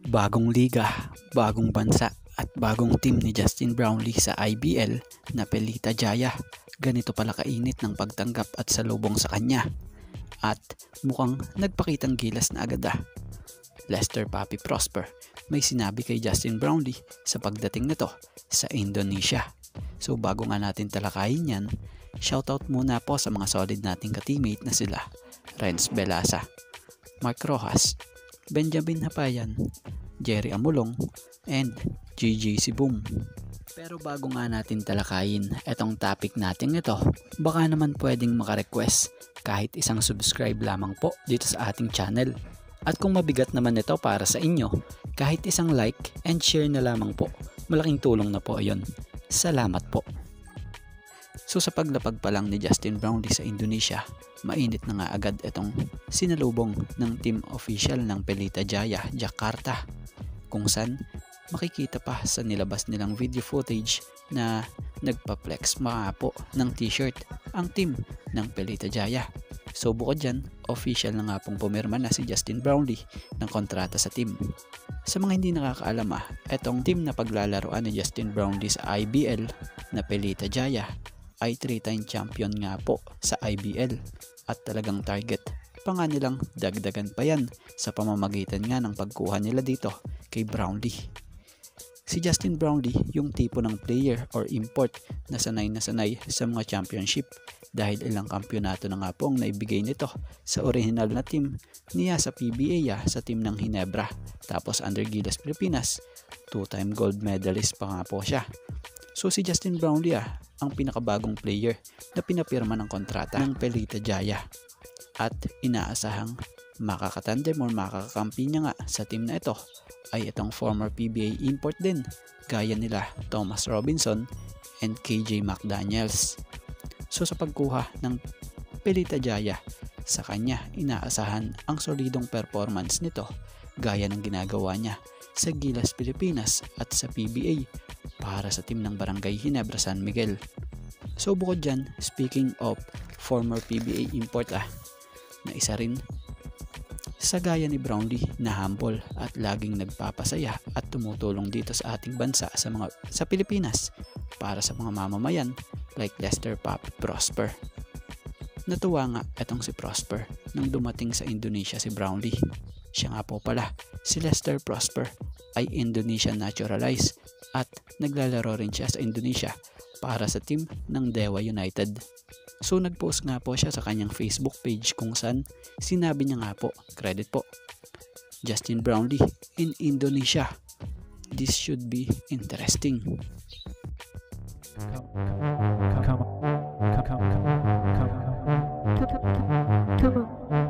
Bagong liga, bagong bansa at bagong team ni Justin Brownlee sa IBL na Pelita Jaya. Ganito pala kainit ng pagtanggap at salubong sa kanya. At mukhang nagpakitang gilas na agad. Lester Papi Prosper may sinabi kay Justin Brownlee sa pagdating nito sa Indonesia. So bago nga natin talakayin yan, shoutout muna po sa mga solid nating ka-teammate na sila Renz Belasa, Mark Rojas, Benjamin Hapayan, Jerry Amulong, and GG Sibum. Pero bago nga natin talakayin etong topic natin ito, baka naman pwedeng makarequest kahit isang subscribe lamang po dito sa ating channel. At kung mabigat naman ito para sa inyo, kahit isang like and share na lamang po, malaking tulong na po ayon. Salamat po. So sa paglapag pa lang ni Justin Brownlee sa Indonesia, mainit na nga agad itong sinalubong ng team official ng Pelita Jaya, Jakarta, kung saan makikita pa sa nilabas nilang video footage na nagpa-flex mga po ng t-shirt ang team ng Pelita Jaya. So bukod dyan, official na nga pong pumirma na si Justin Brownlee ng kontrata sa team. Sa mga hindi nakakaalam etong team na paglalaroan ni Justin Brownlee sa IBL na Pelita Jaya ay 3-time champion nga po sa IBL at talagang target pa nga nilang dagdagan pa yan sa pamamagitan nga ng pagkuha nila dito kay Brownlee. Si Justin Brownlee yung tipo ng player or import na sanay sa mga championship dahil ilang kampyonato na nga po ang naibigay nito sa original na team niya sa PBA sa team ng Ginebra. Tapos under Gilas Pilipinas, 2-time gold medalist pa nga po siya. So si Justin Brownlee ang pinakabagong player na pinapirma ng kontrata ng Pelita Jaya at inaasahang makakatandem or makakakampi niya nga sa team na ito ay itong former PBA import din gaya nila Thomas Robinson and KJ McDaniels. So sa pagkuha ng Pelita Jaya sa kanya, inaasahan ang solidong performance nito gaya ng ginagawa niya sa Gilas Pilipinas at sa PBA para sa team ng Barangay Ginebra San Miguel. So bukod dyan, speaking of former PBA import na isa rin sa gaya ni Brownlee na humble at laging nagpapasaya at tumutulong dito sa ating bansa sa Pilipinas para sa mga mamamayan like Lester Papi Prosper. Natuwa nga itong si Prosper nang dumating sa Indonesia si Brownlee. Siya nga po pala, si Lester Prosper ay Indonesian naturalized at naglalaro rin siya sa Indonesia para sa team ng Dewa United. So nagpost nga po siya sa kanyang Facebook page kung saan sinabi niya nga po, credit po, Justin Brownlee in Indonesia. This should be interesting. Come on.